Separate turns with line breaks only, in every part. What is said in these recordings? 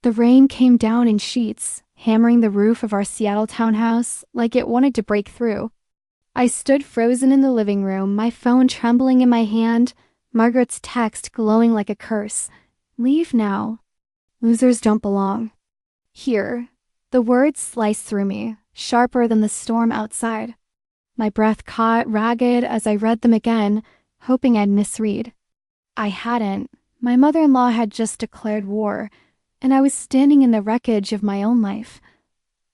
The rain came down in sheets, hammering the roof of our Seattle townhouse like it wanted to break through. I stood frozen in the living room, my phone trembling in my hand, Margaret's text glowing like a curse. Leave now. Losers don't belong. Here. The words sliced through me, sharper than the storm outside. My breath caught ragged as I read them again, hoping I'd misread. I hadn't. My mother-in-law had just declared war, and I was standing in the wreckage of my own life.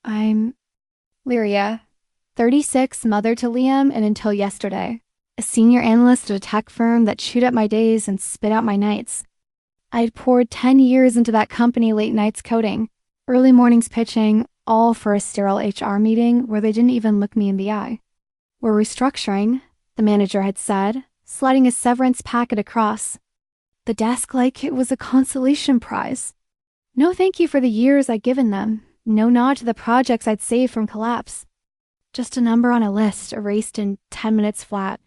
I'm Lyria, 36, mother to Liam, and until yesterday, a senior analyst at a tech firm that chewed up my days and spit out my nights. I'd poured 10 years into that company, late nights coding, early mornings pitching, all for a sterile HR meeting where they didn't even look me in the eye. We're restructuring, the manager had said, sliding a severance packet across the desk like it was a consolation prize. No thank you for the years I'd given them, no nod to the projects I'd saved from collapse. Just a number on a list erased in 10 minutes flat.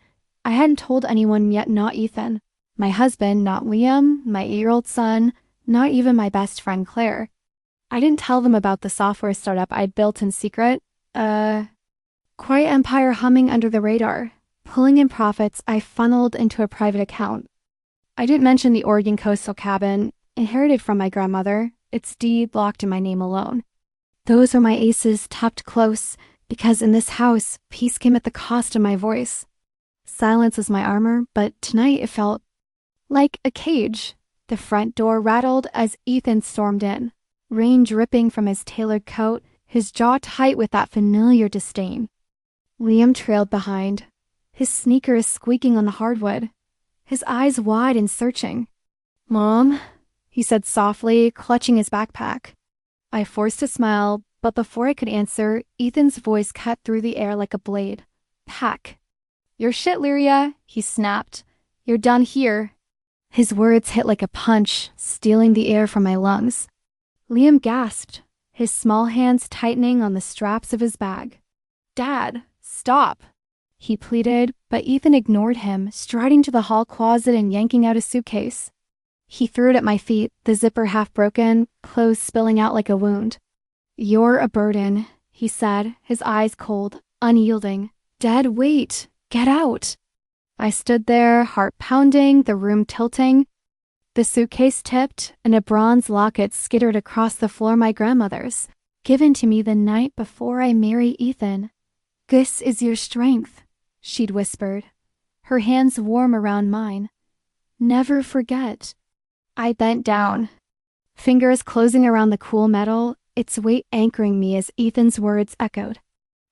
I hadn't told anyone yet, not Ethan. My husband, not Liam, my 8-year-old son, not even my best friend Claire. I didn't tell them about the software startup I'd built in secret. Quiet empire humming under the radar, pulling in profits I funneled into a private account. I didn't mention the Oregon coastal cabin, inherited from my grandmother, its deed locked in my name alone. Those were my aces tapped close, because in this house, peace came at the cost of my voice. Silence was my armor, but tonight it felt like a cage. The front door rattled as Ethan stormed in, rain dripping from his tailored coat, his jaw tight with that familiar disdain. Liam trailed behind, his sneakers squeaking on the hardwood, his eyes wide and searching. "Mom," he said softly, clutching his backpack. I forced a smile, but before I could answer, Ethan's voice cut through the air like a blade. "Pack. Your shit, Lyria," he snapped. "You're done here." His words hit like a punch, stealing the air from my lungs. Liam gasped, his small hands tightening on the straps of his bag. "Dad, stop," he pleaded, but Ethan ignored him, striding to the hall closet and yanking out a suitcase. He threw it at my feet, the zipper half broken, clothes spilling out like a wound. "You're a burden," he said, his eyes cold, unyielding. "Dad, wait. Get out." I stood there, heart pounding, the room tilting. The suitcase tipped, and a bronze locket skittered across the floor my grandmother's, given to me the night before I marry Ethan. "This is your strength," she'd whispered, her hands warm around mine. "Never forget." I bent down, fingers closing around the cool metal, its weight anchoring me as Ethan's words echoed.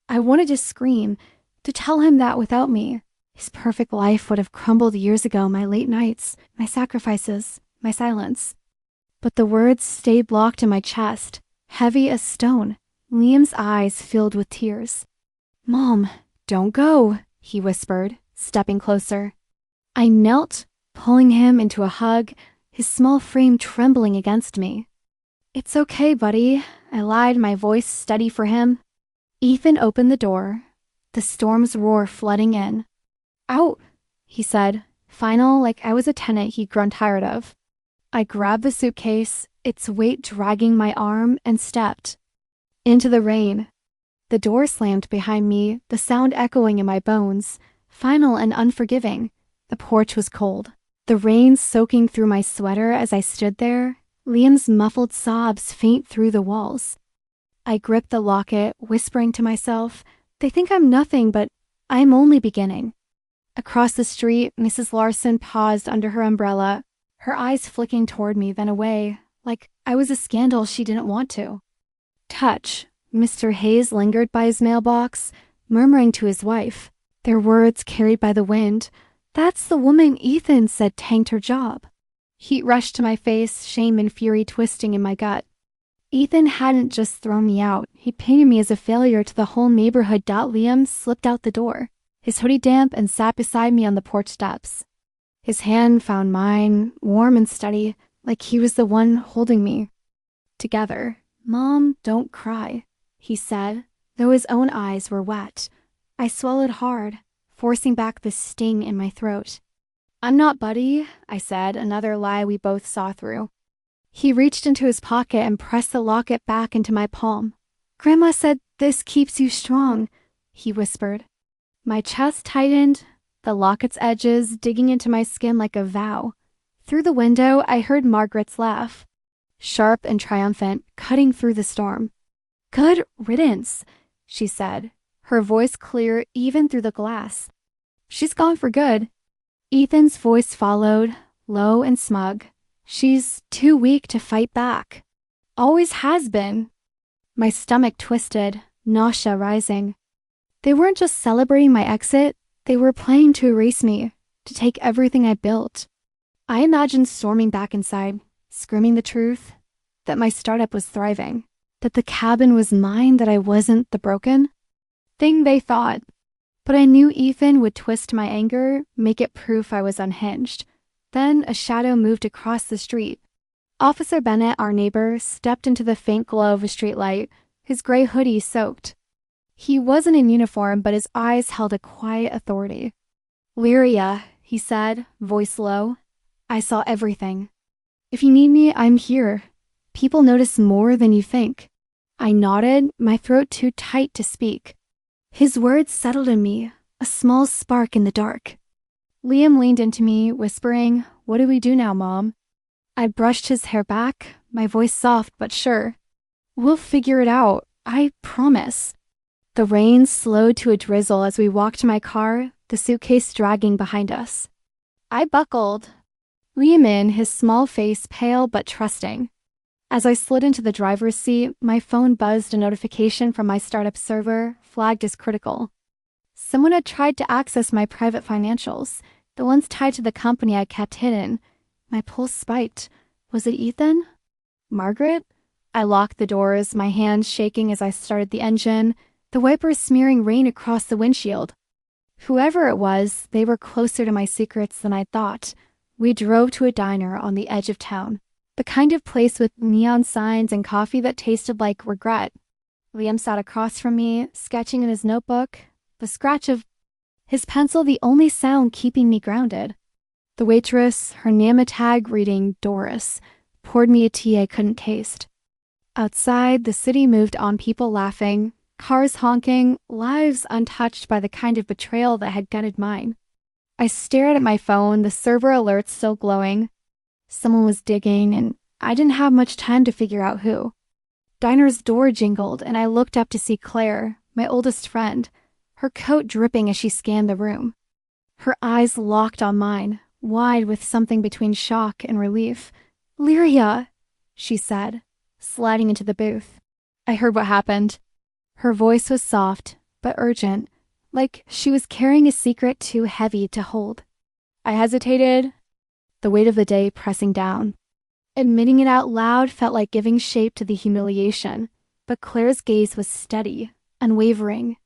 I wanted to scream, to tell him that without me, his perfect life would have crumbled years ago, my late nights, my sacrifices, my silence. But the words stayed locked in my chest, heavy as stone, Liam's eyes filled with tears. "Mom, don't go," he whispered, stepping closer. I knelt, pulling him into a hug, his small frame trembling against me. "It's okay, buddy," I lied, my voice steady for him. Ethan opened the door, the storm's roar flooding in. "Out," he said, final, like I was a tenant he'd grown tired of. I grabbed the suitcase, its weight dragging my arm, and stepped into the rain. The door slammed behind me, the sound echoing in my bones, final and unforgiving. The porch was cold, the rain soaking through my sweater as I stood there, Liam's muffled sobs faint through the walls. I gripped the locket, whispering to myself, "They think I'm nothing, but I'm only beginning." Across the street, Mrs. Larson paused under her umbrella, her eyes flicking toward me, then away, like I was a scandal she didn't want to. "Touch." Mr. Hayes lingered by his mailbox, murmuring to his wife, their words carried by the wind. "That's the woman Ethan said tanked her job." Heat rushed to my face, shame and fury twisting in my gut. Ethan hadn't just thrown me out. He painted me as a failure to the whole neighborhood. Liam slipped out the door, his hoodie damp, and sat beside me on the porch steps. His hand found mine, warm and steady, like he was the one holding me. Together. "Mom, don't cry," he said, though his own eyes were wet. I swallowed hard, forcing back the sting in my throat. "I'm not, buddy," I said, another lie we both saw through. He reached into his pocket and pressed the locket back into my palm. Grandma said this keeps you strong, he whispered. My chest tightened, the locket's edges digging into my skin like a vow. Through the window, I heard Margaret's laugh, sharp and triumphant, cutting through the storm. Good riddance, she said, her voice clear even through the glass. She's gone for good. Ethan's voice followed, low and smug. She's too weak to fight back. Always has been. My stomach twisted, nausea rising. They weren't just celebrating my exit, they were planning to erase me, to take everything I built. I imagined storming back inside, screaming the truth, that my startup was thriving, that the cabin was mine, that I wasn't the broken thing they thought. But I knew Ethan would twist my anger, make it proof I was unhinged. Then a shadow moved across the street. Officer Bennett, our neighbor, stepped into the faint glow of a streetlight, his gray hoodie soaked. He wasn't in uniform, but his eyes held a quiet authority. Lyria, he said, voice low. I saw everything. If you need me, I'm here. People notice more than you think. I nodded, my throat too tight to speak. His words settled in me, a small spark in the dark. Liam leaned into me, whispering, "What do we do now, Mom?" I brushed his hair back, my voice soft but sure. "We'll figure it out, I promise." The rain slowed to a drizzle as we walked to my car, the suitcase dragging behind us. I buckled. Liam in, his small face pale but trusting. As I slid into the driver's seat, my phone buzzed a notification from my startup server, flagged as critical. Someone had tried to access my private financials, the ones tied to the company I kept hidden. My pulse spiked. Was it Ethan? Margaret? I locked the doors, my hands shaking as I started the engine, the wipers smearing rain across the windshield. Whoever it was, they were closer to my secrets than I thought. We drove to a diner on the edge of town, the kind of place with neon signs and coffee that tasted like regret. Liam sat across from me, sketching in his notebook, the scratch of his pencil the only sound keeping me grounded. The waitress, her name a tag reading Doris, poured me a tea I couldn't taste. Outside, the city moved on, people laughing, cars honking, lives untouched by the kind of betrayal that had gutted mine. I stared at my phone, the server alerts still glowing. Someone was digging, and I didn't have much time to figure out who. Diner's door jingled, and I looked up to see Claire, my oldest friend, her coat dripping as she scanned the room. Her eyes locked on mine, wide with something between shock and relief. "Lyria," she said, sliding into the booth. I heard what happened. Her voice was soft, but urgent, like she was carrying a secret too heavy to hold. I hesitated, the weight of the day pressing down. Admitting it out loud felt like giving shape to the humiliation, but Claire's gaze was steady, unwavering.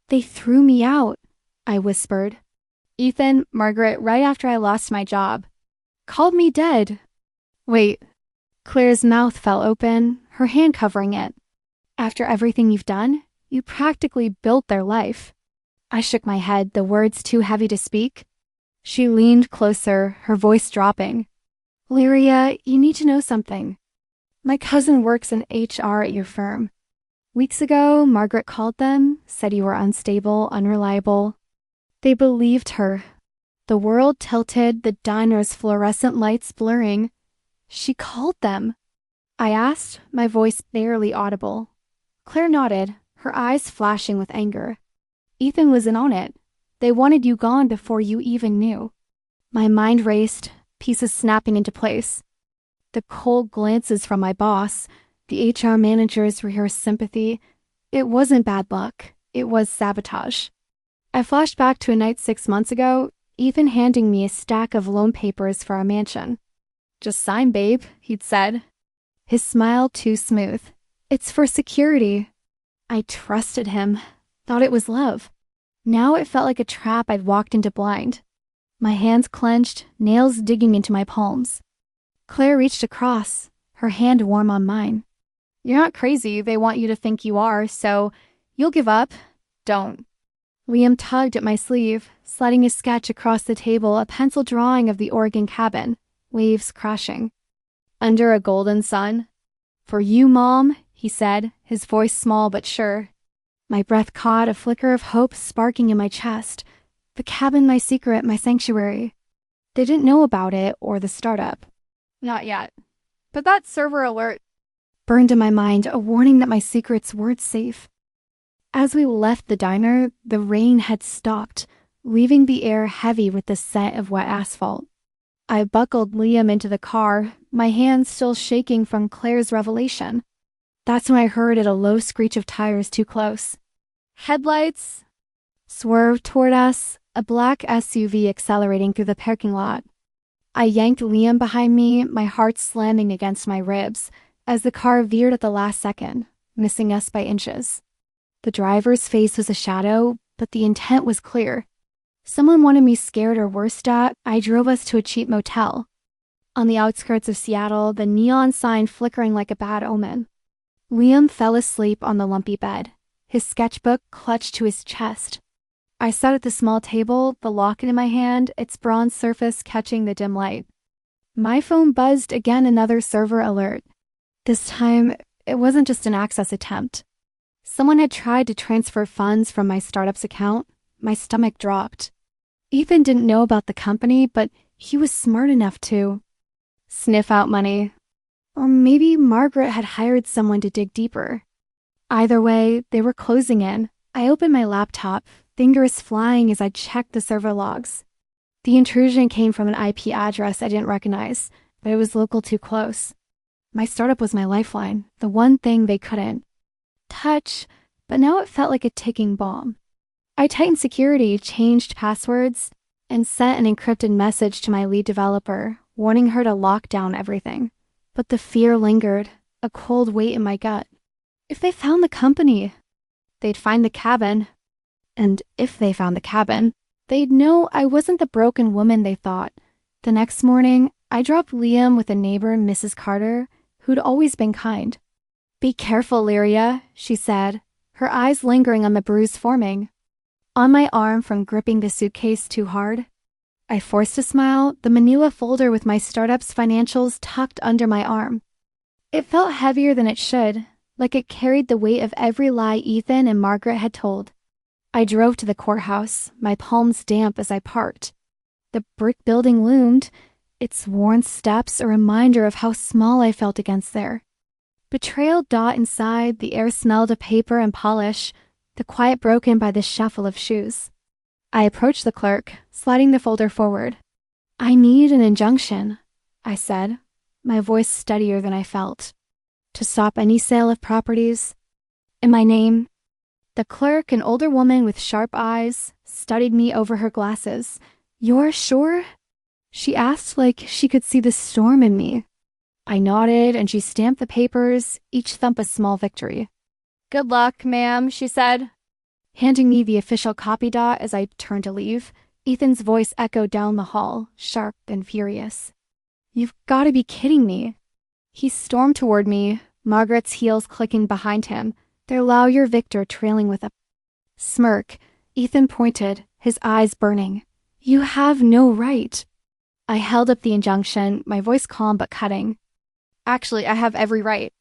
"They threw me out," I whispered. "Ethan, Margaret, right after I lost my job. Called me dead." "Wait." Claire's mouth fell open, her hand covering it. "After everything you've done, you practically built their life." I shook my head, the words too heavy to speak. She leaned closer, her voice dropping. "Lyria, you need to know something. My cousin works in HR at your firm. Weeks ago, Margaret called them, said you were unstable, unreliable. They believed her. The world tilted, the diner's fluorescent lights blurring. She called them." I asked, my voice barely audible. Claire nodded, her eyes flashing with anger. "Ethan was in on it. They wanted you gone before you even knew." My mind raced, pieces snapping into place. The cold glances from my boss, the HR manager's rehearsed sympathy. It wasn't bad luck. It was sabotage. I flashed back to a night 6 months ago, Ethan handing me a stack of loan papers for our mansion. "Just sign, babe," he'd said. His smile too smooth. "It's for security." I trusted him, thought it was love. Now it felt like a trap I'd walked into blind. My hands clenched, nails digging into my palms. Claire reached across, her hand warm on mine. "You're not crazy, they want you to think you are, so you'll give up. Don't." Liam tugged at my sleeve, sliding a sketch across the table, a pencil drawing of the Oregon cabin, waves crashing. under a golden sun. For you, Mom, he said, his voice small but sure. My breath caught a flicker of hope sparking in my chest. The cabin, my secret, my sanctuary. They didn't know about it or the startup. Not yet. But that server alert burned in my mind, a warning that my secrets weren't safe. As we left the diner, the rain had stopped, leaving the air heavy with the scent of wet asphalt. I buckled Liam into the car, my hands still shaking from Claire's revelation. That's when I heard a low screech of tires too close. Headlights swerved toward us, a black SUV accelerating through the parking lot. I yanked Liam behind me, my heart slamming against my ribs, as the car veered at the last second, missing us by inches. The driver's face was a shadow, but the intent was clear. Someone wanted me scared or worse yet, I drove us to a cheap motel. On the outskirts of Seattle, the neon sign flickering like a bad omen. Liam fell asleep on the lumpy bed, his sketchbook clutched to his chest. I sat at the small table, the locket in my hand, its bronze surface catching the dim light. My phone buzzed again, another server alert. This time, it wasn't just an access attempt. Someone had tried to transfer funds from my startup's account. My stomach dropped. Ethan didn't know about the company, but he was smart enough to sniff out money. Or maybe Margaret had hired someone to dig deeper. Either way, they were closing in. I opened my laptop, fingers flying as I checked the server logs. The intrusion came from an IP address I didn't recognize, but it was local too close. My startup was my lifeline, the one thing they couldn't touch, but now it felt like a ticking bomb. I tightened security, changed passwords, and sent an encrypted message to my lead developer, warning her to lock down everything. But the fear lingered, a cold weight in my gut. If they found the company, they'd find the cabin. And if they found the cabin, they'd know I wasn't the broken woman they thought. The next morning, I dropped Liam with a neighbor, Mrs. Carter, who'd always been kind. "Be careful, Lyria," she said, her eyes lingering on the bruise forming. On my arm from gripping the suitcase too hard. I forced a smile, the manila folder with my startup's financials tucked under my arm. It felt heavier than it should, like it carried the weight of every lie Ethan and Margaret had told. I drove to the courthouse, my palms damp as I parked. The brick building loomed, its worn steps a reminder of how small I felt against there. Betrayal dot inside, the air smelled of paper and polish, the quiet broken by the shuffle of shoes. I approached the clerk, sliding the folder forward. "I need an injunction," I said, my voice steadier than I felt. "To stop any sale of properties in my name." The clerk, an older woman with sharp eyes, studied me over her glasses. "You're sure?" she asked like she could see the storm in me. I nodded and she stamped the papers, each thump a small victory. "Good luck, ma'am," she said, handing me the official copy dot as I turned to leave. Ethan's voice echoed down the hall, sharp and furious. "You've got to be kidding me." He stormed toward me, Margaret's heels clicking behind him, their lawyer Victor trailing with a smirk. Ethan pointed, his eyes burning. "You have no right." I held up the injunction, my voice calm but cutting. "Actually, I have every right."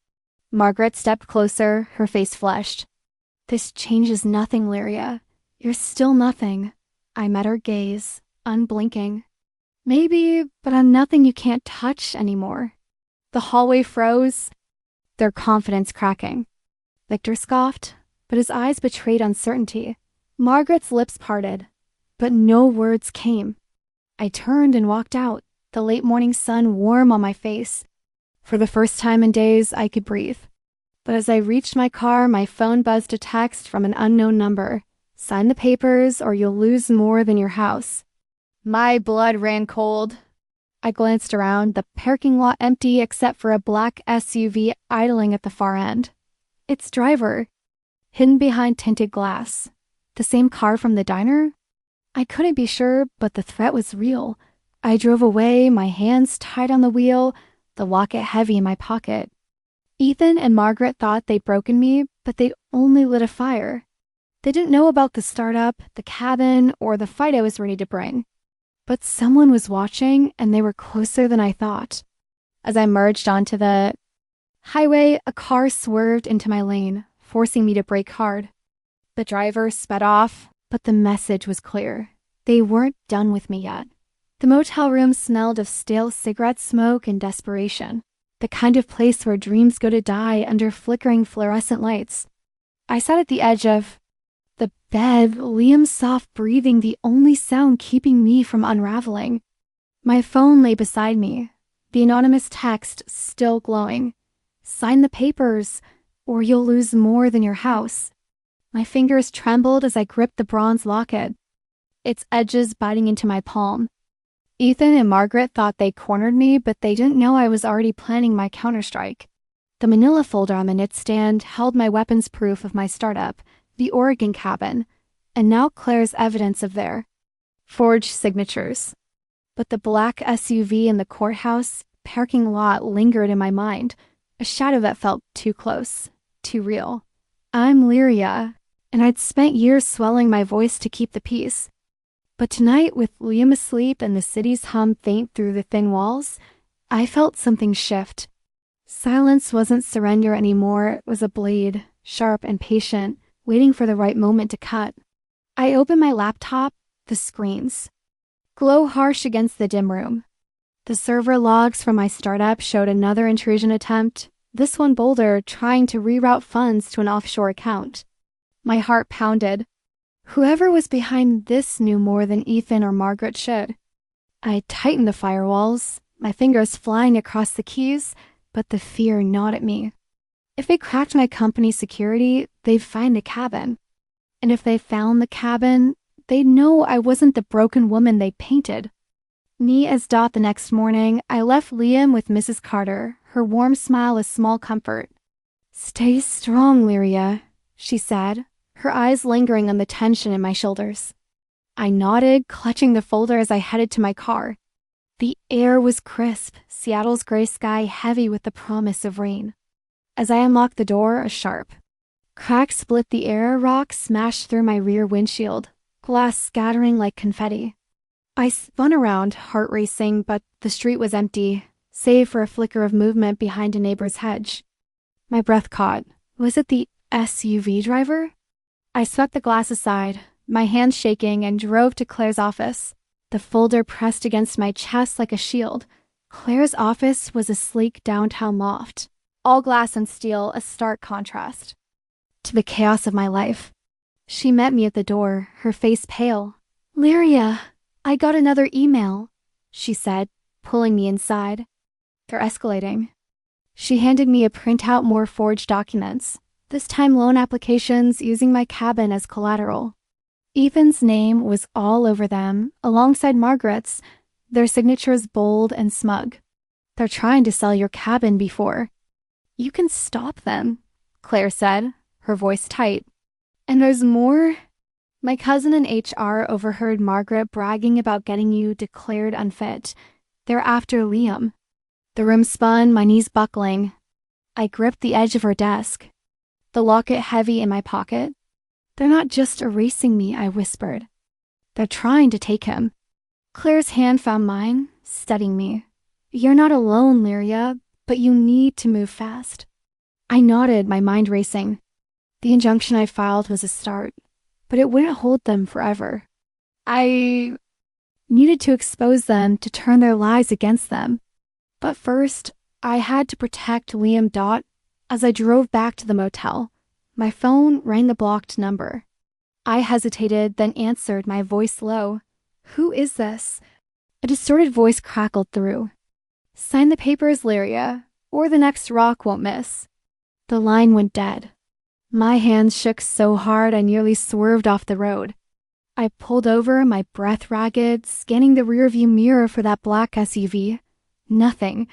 Margaret stepped closer, her face flushed. "This changes nothing, Lyria. You're still nothing." I met her gaze, unblinking. "Maybe, but I'm nothing you can't touch anymore." The hallway froze, their confidence cracking. Victor scoffed, but his eyes betrayed uncertainty. Margaret's lips parted, but no words came. I turned and walked out, the late morning sun warm on my face. For the first time in days, I could breathe. But as I reached my car, my phone buzzed a text from an unknown number. "Sign the papers or you'll lose more than your house." My blood ran cold. I glanced around, the parking lot empty except for a black SUV idling at the far end. Its driver, hidden behind tinted glass. The same car from the diner? I couldn't be sure, but the threat was real. I drove away, my hands tied on the wheel, the locket heavy in my pocket. Ethan and Margaret thought they'd broken me, but they only lit a fire. They didn't know about the startup, the cabin, or the fight I was ready to bring. But someone was watching, and they were closer than I thought. As I merged onto the highway, a car swerved into my lane, forcing me to brake hard. The driver sped off, but the message was clear. They weren't done with me yet. The motel room smelled of stale cigarette smoke and desperation, the kind of place where dreams go to die under flickering fluorescent lights. I sat at the edge of the bed, Liam's soft breathing the only sound keeping me from unraveling. My phone lay beside me, the anonymous text still glowing. Sign the papers, or you'll lose more than your house. My fingers trembled as I gripped the bronze locket, its edges biting into my palm. Ethan and Margaret thought they cornered me, but they didn't know I was already planning my counterstrike. The manila folder on the nightstand held my weapons proof of my startup, the Oregon cabin, and now Claire's evidence of their forged signatures. But the black SUV in the courthouse parking lot lingered in my mind, a shadow that felt too close, too real. I'm Lyria, and I'd spent years swelling my voice to keep the peace. But tonight, with Liam asleep and the city's hum faint through the thin walls, I felt something shift. Silence wasn't surrender anymore, it was a blade, sharp and patient, waiting for the right moment to cut. I opened my laptop, the screens glow harsh against the dim room. The server logs from my startup showed another intrusion attempt, this one bolder, trying to reroute funds to an offshore account. My heart pounded. Whoever was behind this knew more than Ethan or Margaret should. I tightened the firewalls, my fingers flying across the keys, but the fear gnawed at me. If they cracked my company's security, they'd find the cabin. And if they found the cabin, they'd know I wasn't the broken woman they painted. Neat as Dot the next morning, I left Liam with Mrs. Carter, her warm smile a small comfort. "Stay strong, Lyria," she said, her eyes lingering on the tension in my shoulders. I nodded, clutching the folder as I headed to my car. The air was crisp, Seattle's gray sky heavy with the promise of rain. As I unlocked the door, a sharp crack split the air, rock smashed through my rear windshield, glass scattering like confetti. I spun around, heart racing, but the street was empty, save for a flicker of movement behind a neighbor's hedge. My breath caught. Was it the SUV driver? I swept the glass aside, my hands shaking, and drove to Claire's office. The folder pressed against my chest like a shield. Claire's office was a sleek downtown loft, all glass and steel, a stark contrast to the chaos of my life. She met me at the door, her face pale. "Lyria, I got another email," she said, pulling me inside. "They're escalating." She handed me a printout, more forged documents, this time loan applications using my cabin as collateral. Ethan's name was all over them, alongside Margaret's, their signatures bold and smug. "They're trying to sell your cabin before." "You can stop them," Claire said, her voice tight. "And there's more." My cousin in HR overheard Margaret bragging about getting you declared unfit. They're after Liam. The room spun, my knees buckling. I gripped the edge of her desk, the locket heavy in my pocket. "They're not just erasing me," I whispered. "They're trying to take him." Claire's hand found mine, steadying me. "You're not alone, Lyria, but you need to move fast." I nodded, my mind racing. The injunction I filed was a start, but it wouldn't hold them forever. I needed to expose them, to turn their lives against them. But first, I had to protect Liam Dot. As I drove back to the motel, my phone rang the blocked number. I hesitated, then answered, my voice low. "Who is this?" A distorted voice crackled through. "Sign the papers, Lyria, or the next rock won't miss." The line went dead. My hands shook so hard I nearly swerved off the road. I pulled over, my breath ragged, scanning the rearview mirror for that black SUV. Nothing,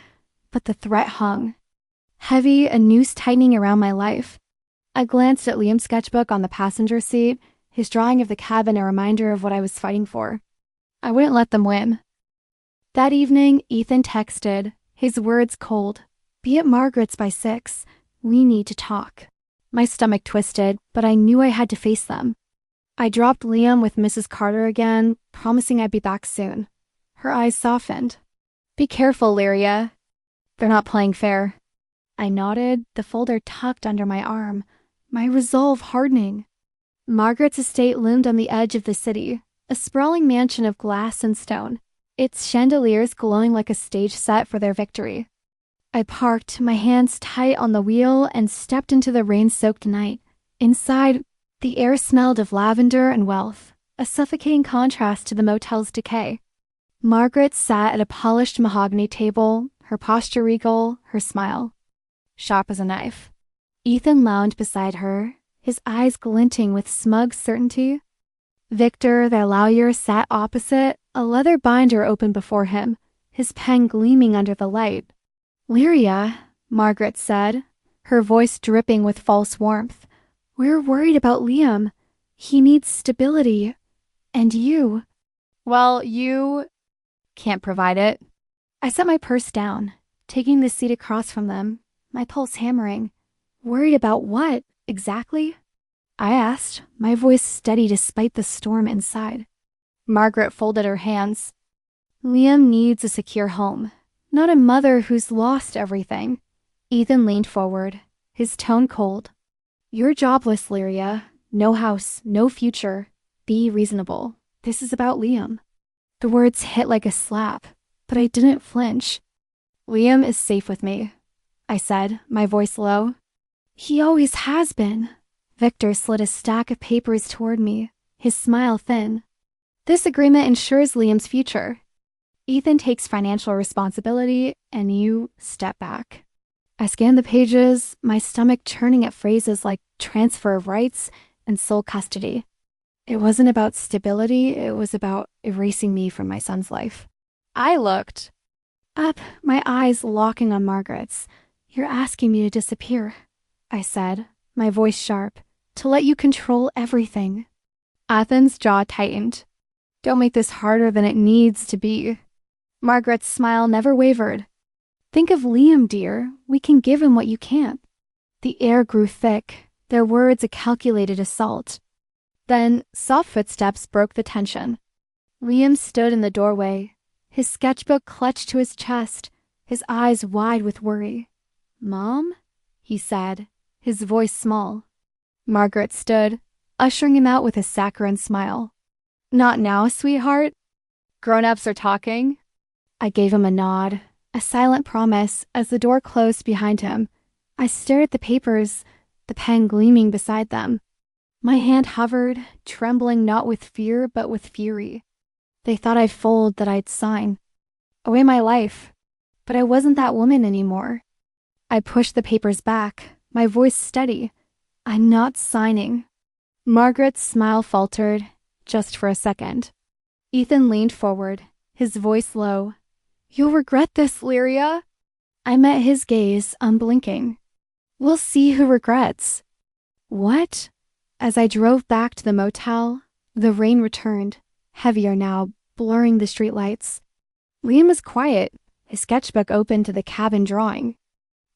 but the threat hung. Heavy, a noose tightening around my life. I glanced at Liam's sketchbook on the passenger seat, his drawing of the cabin a reminder of what I was fighting for. I wouldn't let them win. That evening, Ethan texted, his words cold. "Be at Margaret's by 6. We need to talk." My stomach twisted, but I knew I had to face them. I dropped Liam with Mrs. Carter again, promising I'd be back soon. Her eyes softened. "Be careful, Lyria." They're not playing fair. I nodded, the folder tucked under my arm, my resolve hardening. Margaret's estate loomed on the edge of the city, a sprawling mansion of glass and stone, its chandeliers glowing like a stage set for their victory. I parked, my hands tight on the wheel, and stepped into the rain-soaked night. Inside, the air smelled of lavender and wealth, a suffocating contrast to the motel's decay. Margaret sat at a polished mahogany table, her posture regal, her smile sharp as a knife. Ethan lounged beside her, his eyes glinting with smug certainty. Victor, their lawyer, sat opposite, a leather binder open before him, his pen gleaming under the light. "Lyria," Margaret said, her voice dripping with false warmth, "we're worried about Liam. He needs stability. And you." "Well, you can't provide it." I set my purse down, taking the seat across from them, my pulse hammering. "Worried about what, exactly?" I asked, my voice steady despite the storm inside. Margaret folded her hands. "Liam needs a secure home, not a mother who's lost everything." Ethan leaned forward, his tone cold. "You're jobless, Lyria. No house, no future. Be reasonable. This is about Liam." The words hit like a slap, but I didn't flinch. "Liam is safe with me," I said, my voice low. "He always has been." Victor slid a stack of papers toward me, his smile thin. "This agreement ensures Liam's future. Ethan takes financial responsibility, and you step back." I scanned the pages, my stomach churning at phrases like transfer of rights and sole custody. It wasn't about stability, it was about erasing me from my son's life. I looked up, my eyes locking on Margaret's. "You're asking me to disappear," I said, my voice sharp, "to let you control everything." Ethan's jaw tightened. "Don't make this harder than it needs to be." Margaret's smile never wavered. "Think of Liam, dear. We can give him what you can't." The air grew thick, their words a calculated assault. Then soft footsteps broke the tension. Liam stood in the doorway, his sketchbook clutched to his chest, his eyes wide with worry. "Mom?" he said, his voice small. Margaret stood, ushering him out with a saccharine smile. "Not now, sweetheart. Grown-ups are talking." I gave him a nod, a silent promise as the door closed behind him. I stared at the papers, the pen gleaming beside them. My hand hovered, trembling not with fear but with fury. They thought I'd fold, that I'd sign away my life, but I wasn't that woman anymore. I pushed the papers back, my voice steady. "I'm not signing." Margaret's smile faltered, just for a second. Ethan leaned forward, his voice low. "You'll regret this, Lyria." I met his gaze, unblinking. "We'll see who regrets." "What?" As I drove back to the motel, the rain returned, heavier now, blurring the streetlights. Liam was quiet, his sketchbook open to the cabin drawing.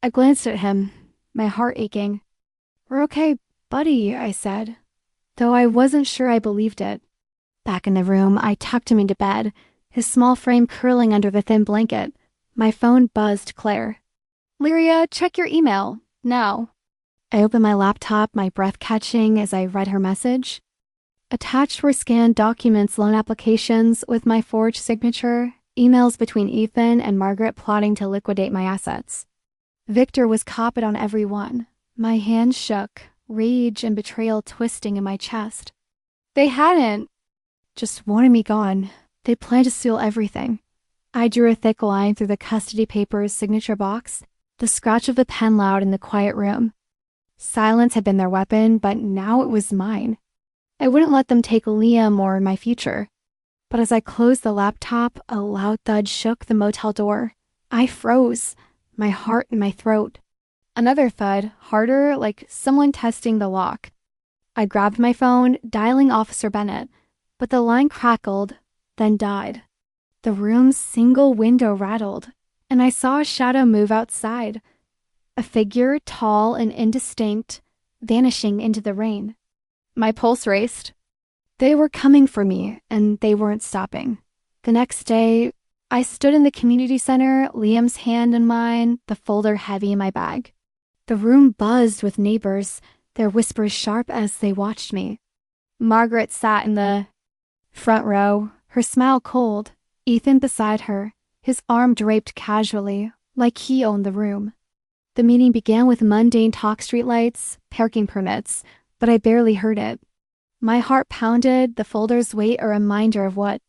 I glanced at him, my heart aching. "We're okay, buddy," I said, though I wasn't sure I believed it. Back in the room, I tucked him into bed, his small frame curling under the thin blanket. My phone buzzed Claire. "Lyria, check your email, now." I opened my laptop, my breath catching as I read her message. Attached were scanned documents, loan applications with my forged signature, emails between Ethan and Margaret plotting to liquidate my assets. Victor was copied on every one. My hands shook, rage and betrayal twisting in my chest. They hadn't just wanted me gone. They planned to steal everything. I drew a thick line through the custody papers' signature box, the scratch of the pen loud in the quiet room. Silence had been their weapon, but now it was mine. I wouldn't let them take Liam or my future. But as I closed the laptop, a loud thud shook the motel door. I froze, my heart in my throat. Another thud, harder, like someone testing the lock. I grabbed my phone, dialing Officer Bennett, but the line crackled, then died. The room's single window rattled, and I saw a shadow move outside. A figure, tall and indistinct, vanishing into the rain. My pulse raced. They were coming for me, and they weren't stopping. The next day, I stood in the community center, Liam's hand in mine, the folder heavy in my bag. The room buzzed with neighbors, their whispers sharp as they watched me. Margaret sat in the front row, her smile cold, Ethan beside her, his arm draped casually, like he owned the room. The meeting began with mundane talk, streetlights, parking permits, but I barely heard it. My heart pounded, the folder's weight a reminder of what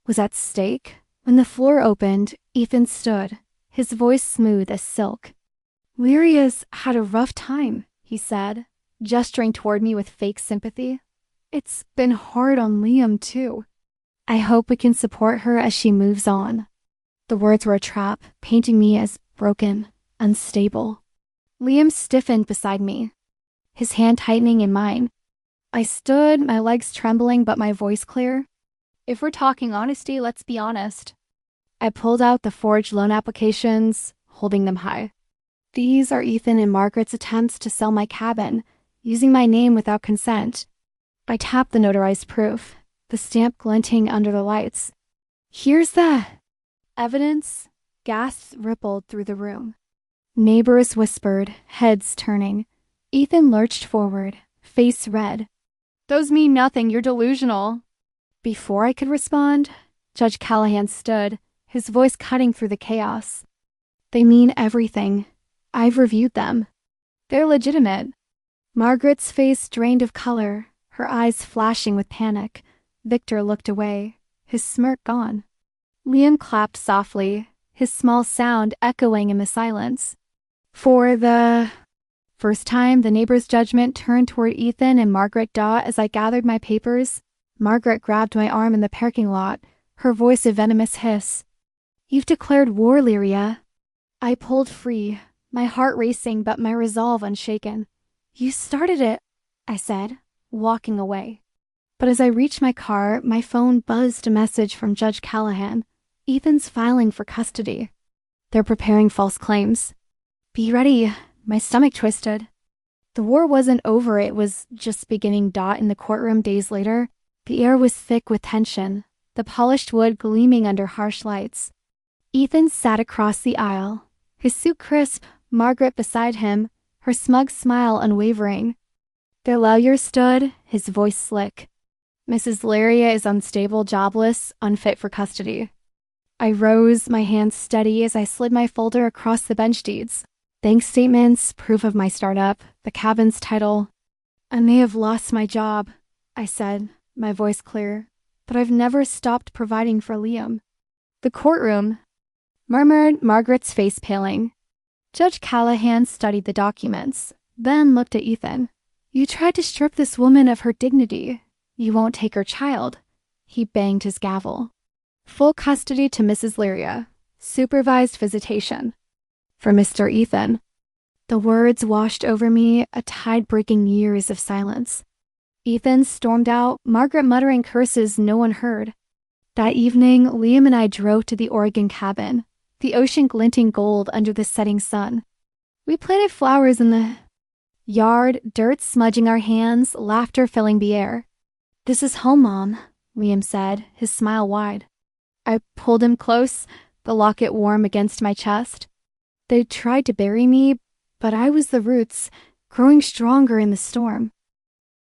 was at stake. When the floor opened, Ethan stood, his voice smooth as silk. "Lyria's had a rough time," he said, gesturing toward me with fake sympathy. "It's been hard on Liam, too. I hope we can support her as she moves on." The words were a trap, painting me as broken, unstable. Liam stiffened beside me, his hand tightening in mine. I stood, my legs trembling but my voice clear. "If we're talking honesty, let's be honest." I pulled out the forged loan applications, holding them high. "These are Ethan and Margaret's attempts to sell my cabin, using my name without consent." I tapped the notarized proof, the stamp glinting under the lights. "Here's the evidence." Gasps rippled through the room. Neighbors whispered, heads turning. Ethan lurched forward, face red. "Those mean nothing, you're delusional." Before I could respond, Judge Callahan stood, his voice cutting through the chaos. "They mean everything. I've reviewed them. They're legitimate." Margaret's face drained of color, her eyes flashing with panic. Victor looked away, his smirk gone. Liam clapped softly, his small sound echoing in the silence. For the first time, the neighbor's judgment turned toward Ethan and Margaret Daw as I gathered my papers. Margaret grabbed my arm in the parking lot, her voice a venomous hiss. "You've declared war, Lyria." I pulled free, my heart racing but my resolve unshaken. "You started it," I said, walking away. But as I reached my car, my phone buzzed a message from Judge Callahan. "Ethan's filing for custody. They're preparing false claims." "Be ready." My stomach twisted. The war wasn't over, it was just beginning. In the courtroom days later, the air was thick with tension, the polished wood gleaming under harsh lights. Ethan sat across the aisle, his suit crisp, Margaret beside him, her smug smile unwavering. Their lawyer stood, his voice slick. "Mrs. Lyria is unstable, jobless, unfit for custody." I rose, my hands steady as I slid my folder across the bench deeds. Bank statements, proof of my startup, the cabin's title. "I may have lost my job," I said, my voice clear, "but I've never stopped providing for Liam." "The courtroom," murmured Margaret's face paling. Judge Callahan studied the documents, then looked at Ethan. "You tried to strip this woman of her dignity. You won't take her child." He banged his gavel. "Full custody to Mrs. Lyria. Supervised visitation. For Mr. Ethan." The words washed over me, a tide breaking years of silence. Ethan stormed out, Margaret muttering curses no one heard. That evening, Liam and I drove to the Oregon cabin, the ocean glinting gold under the setting sun. We planted flowers in the yard, dirt smudging our hands, laughter filling the air. "This is home, Mom," Liam said, his smile wide. I pulled him close, the locket warm against my chest. They tried to bury me, but I was the roots, growing stronger in the storm.